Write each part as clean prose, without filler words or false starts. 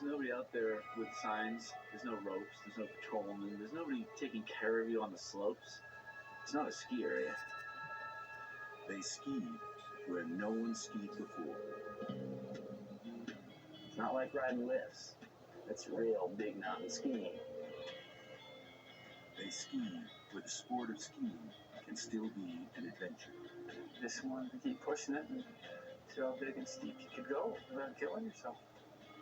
There's nobody out there with signs. There's no ropes. There's no patrolman. There's nobody taking care of you on the slopes. It's not a ski area. They skied where no one skied before. It's not like riding lifts. It's real big mountain skiing. They skied where the sport of skiing can still be an adventure. Just wanted to keep pushing it and see how big and steep you could go without killing yourself.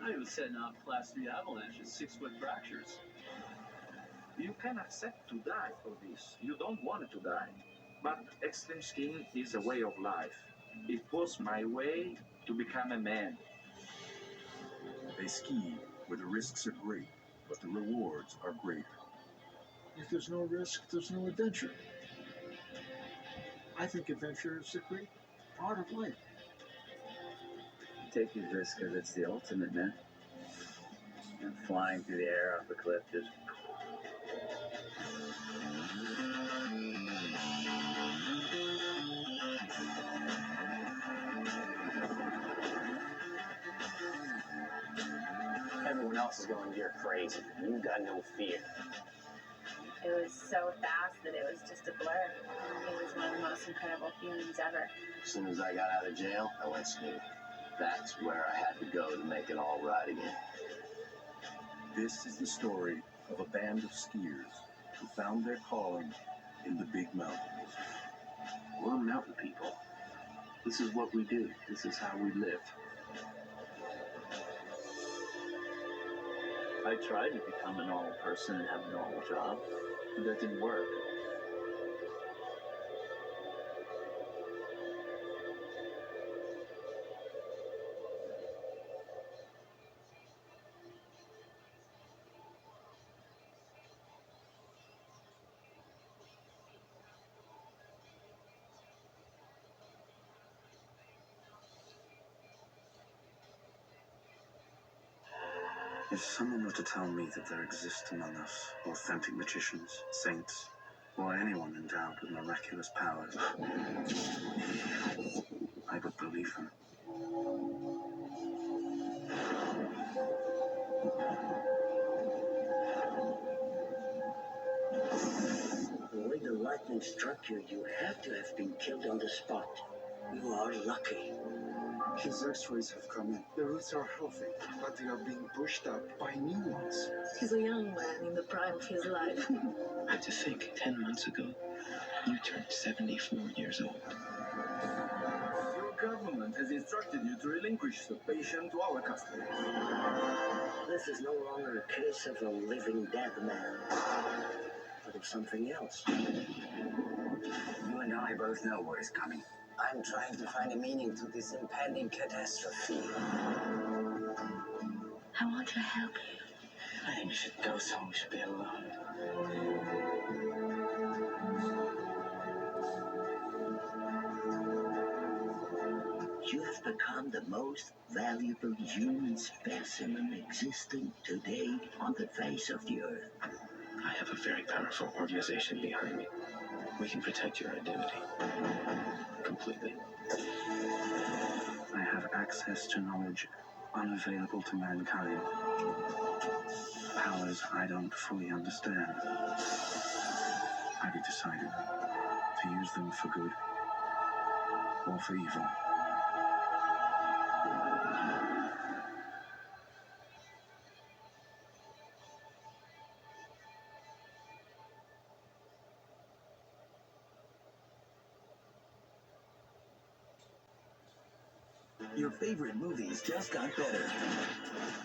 I was setting off class 3 avalanches, 6-foot fractures. You can accept to die for this. You don't want to die. But extreme skiing is a way of life. It was my way to become a man. They skied where the risks are great, but the rewards are greater. If there's no risk, there's no adventure. I think adventure is a great part of life. Take these risks because it's the ultimate, man. And flying through the air off a cliff just... Everyone else is going, you're crazy. You got no fear. It was so fast that it was just a blur. It was one of the most incredible feelings ever. As soon as I got out of jail, I went skiing. That's where I had to go to make it all right again. This is the story of a band of skiers who found their calling in the big mountains. We're mountain people. This is what we do. This is how we live. I tried to become a normal person and have a normal job, but that didn't work. If someone were to tell me that there exist among us authentic magicians, saints, or anyone endowed with miraculous powers, I would believe them. The way the lightning struck you, you have to have been killed on the spot. You are lucky. His x-rays have come in. The roots are healthy, but they are being pushed up by new ones. He's a young man in the prime of his life. I had to think, 10 months ago, you turned 74 years old. Your government has instructed you to relinquish the patient to our custody. This is no longer a case of a living dead man, but of something else. You and I both know what is coming. I'm trying to find a meaning to this impending catastrophe. I want to help you. I think we should go somewhere we should be alone. You have become the most valuable human specimen existing today on the face of the earth. I have a very powerful organization behind me. We can protect your identity. Completely. I have access to knowledge unavailable to mankind. Powers I don't fully understand. I've decided to use them for good or for evil. Your favorite movies just got better.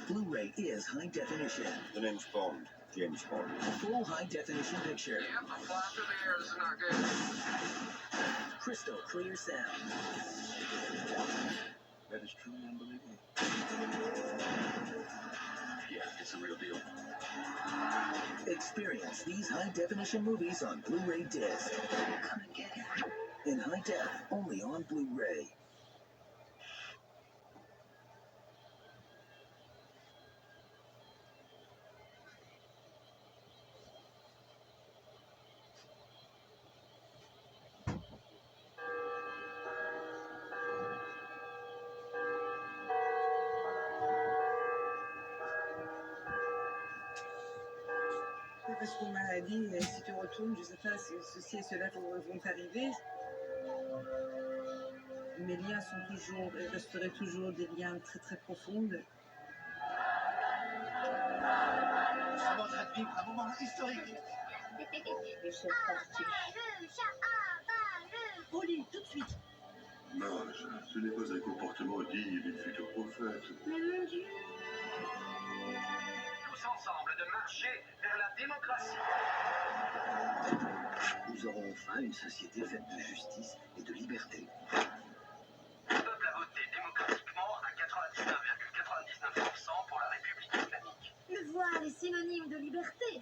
Blu-ray is high definition. The name's Bond. James Bond. Full high definition picture. Yep, the blast of the air is not good. Crystal clear sound. That is truly unbelievable. Yeah, it's a real deal. Experience these high definition movies on Blu-ray disc. Come and get it. In high def, only on Blu-ray. parce qu'on m'a dit, si tu retournes, je sais pas, ceci et cela vont t'arriver. Mes liens sont toujours, et resteraient toujours des liens très très profonds. Nous sommes en train de vivre un moment historique. Et c'est parti. Au lit, tout de suite. Non, ce n'est pas un comportement digne d'une future prophète. Mais mon Dieu. Tous ensemble de marcher vers la démocratie. Nous aurons enfin une société faite de justice et de liberté. Le peuple a voté démocratiquement à 99,99% pour la République islamique. Le voile est synonyme de liberté.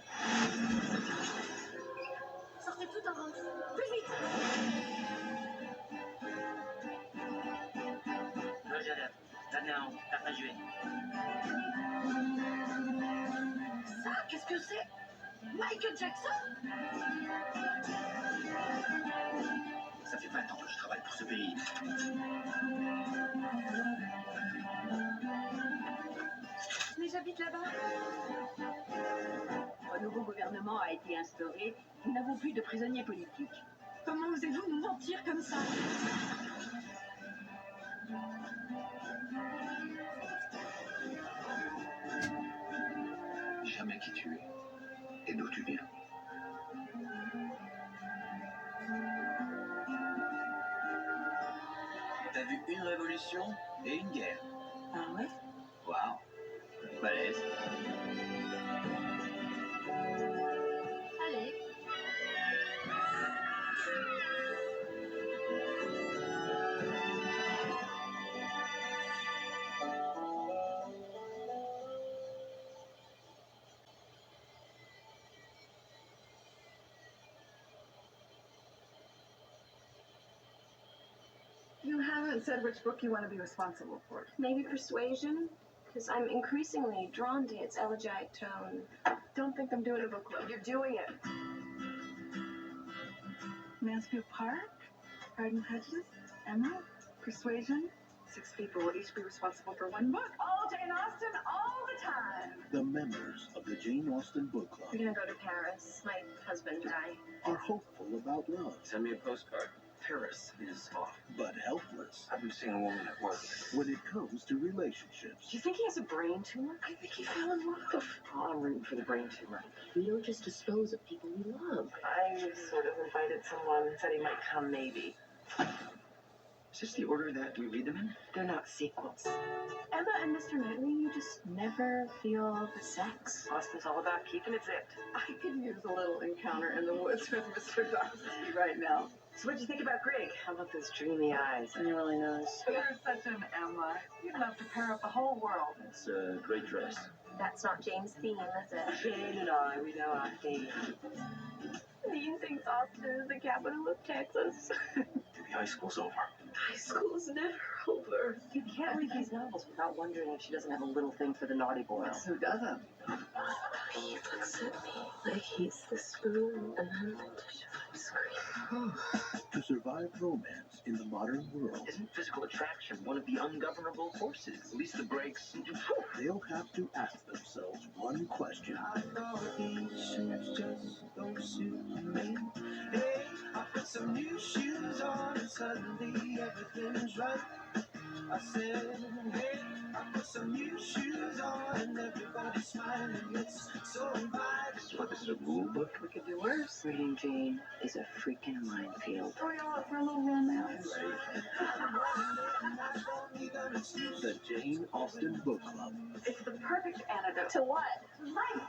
Sortez tout en rang. Plus vite. T'as pas joué. Ça, qu'est-ce que c'est? Michael Jackson? Ça fait 20 ans que je travaille pour ce pays. Mais j'habite là-bas. Un nouveau gouvernement a été instauré. Nous n'avons plus de prisonniers politiques. Comment osez-vous nous mentir comme ça? Jamais qui tu es et d'où tu viens. T'as vu une révolution et une guerre. Ah ouais? Waouh. Balèze. Allez. You haven't said which book you want to be responsible for. Maybe Persuasion? Because I'm increasingly drawn to its elegiac tone. Don't think I'm doing a book club. You're doing it. Mansfield Park, Pride and Prejudice, Emma, Persuasion. 6 people will each be responsible for one book. All Jane Austen, all the time. The members of the Jane Austen Book Club We're gonna go to Paris. My husband and I. are hopeful about love, Send me a postcard. Paris is off. but helpless I've been seeing a woman at work. when it comes to relationships. Do you think he has a brain tumor? I think he fell in love. Oh, I'm rooting for the brain tumor. We don't just dispose of people we love. I sort of invited someone and said he might come, maybe. Is this the order that we read them in? They're not sequels. Emma and Mr. Knightley, you just never feel the sex. Austen's all about keeping it zipped. I could use a little encounter in the woods with Mr. Darcy right now. So what'd you think about Greg? How about those dreamy eyes? And he really knows. You're such an Emma. You'd love to pair up the whole world. It's a great dress. That's not Jane's theme, is it? Jane and I, we know our theme. Dean thinks Austin is the capital of Texas. Maybe high school's over. High school's never over. You can't read these novels without wondering if she doesn't have a little thing for the naughty boys. Who doesn't? He looks at me like he's the spoon and I'm the dish of ice cream. To survive romance in the modern world, Isn't physical attraction one of the ungovernable forces? At least the brakes. they'll have to ask themselves one question. I thought these shoes just don't suit me. Hey, I put some new shoes on and suddenly everything's right. I said, hey, I put some new shoes on and everybody's smiling. It's so inviting. What is it, a rule book? We could do worse. Reading Jane is a freaking minefield. Oh, you're up for a little romance. The Jane Austen Book Club. It's the perfect antidote. To what? Life.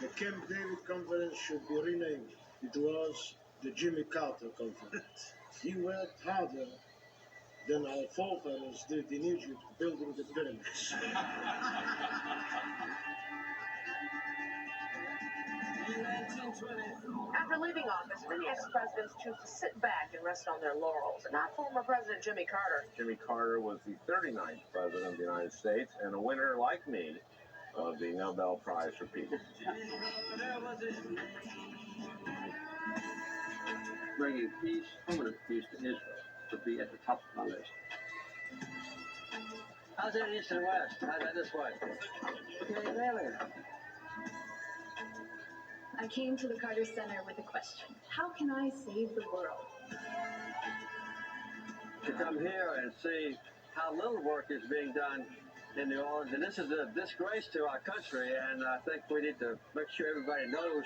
The Camp David Conference should be renamed. It was the Jimmy Carter Conference. He worked harder than our forefathers did in Egypt building the pyramids. After leaving office, many ex-presidents choose to sit back and rest on their laurels. Not former President Jimmy Carter. Jimmy Carter was the 39th president of the United States and a winner, like me, of the Nobel Prize for Peace. Bringing peace, permanent peace to Israel, would be at the top of my list. How's that east and west? How's that this way? Okay, an alien. I came to the Carter Center with a question. How can I save the world? To come here and see how little work is being done in New Orleans, and this is a disgrace to our country, and I think we need to make sure everybody knows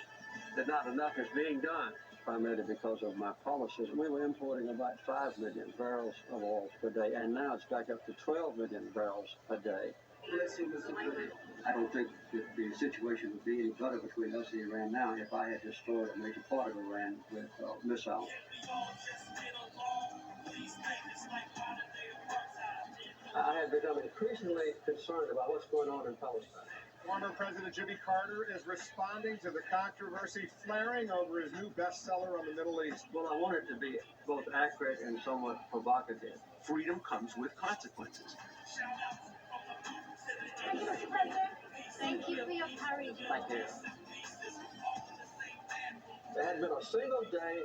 that not enough is being done. Primarily because of my policies. We were importing about 5 million barrels of oil per day, and now it's back up to 12 million barrels a day. I don't think that the situation would be any better between us and Iran now if I had destroyed a major part of Iran with missiles. I have become increasingly concerned about what's going on in Palestine. Former President Jimmy Carter is responding to the controversy flaring over his new bestseller on the Middle East. Well, I want it to be both accurate and somewhat provocative. Freedom comes with consequences. Thank you, Mr. President. Thank you for your courage. Thank you. There has been a single day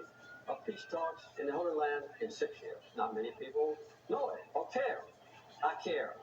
of peace talks in the Holy Land in 6 years. Not many people know it or care. I care.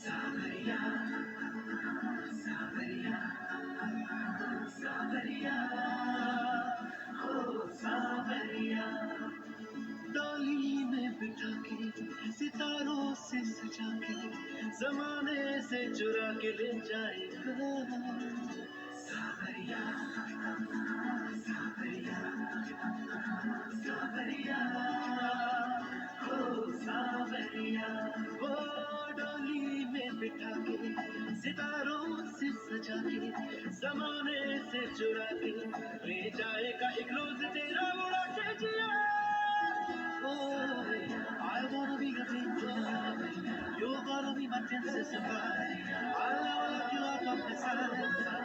Saawariya, Saawariya, Saawariya, oh Saawariya. डोली में बिठा के सितारों से सजा के जमाने से चुरा के ले जाएगा सावरिया सावरिया सावरिया ओ सावरिया वो डोली में बिठा के सितारों से सजा के जमाने से चुरा के ले जाएगा एक रोज तेरा उड़ा के जिया I wanna be your princess, you're gonna be my princess and bride. I'll never let you out of my sight.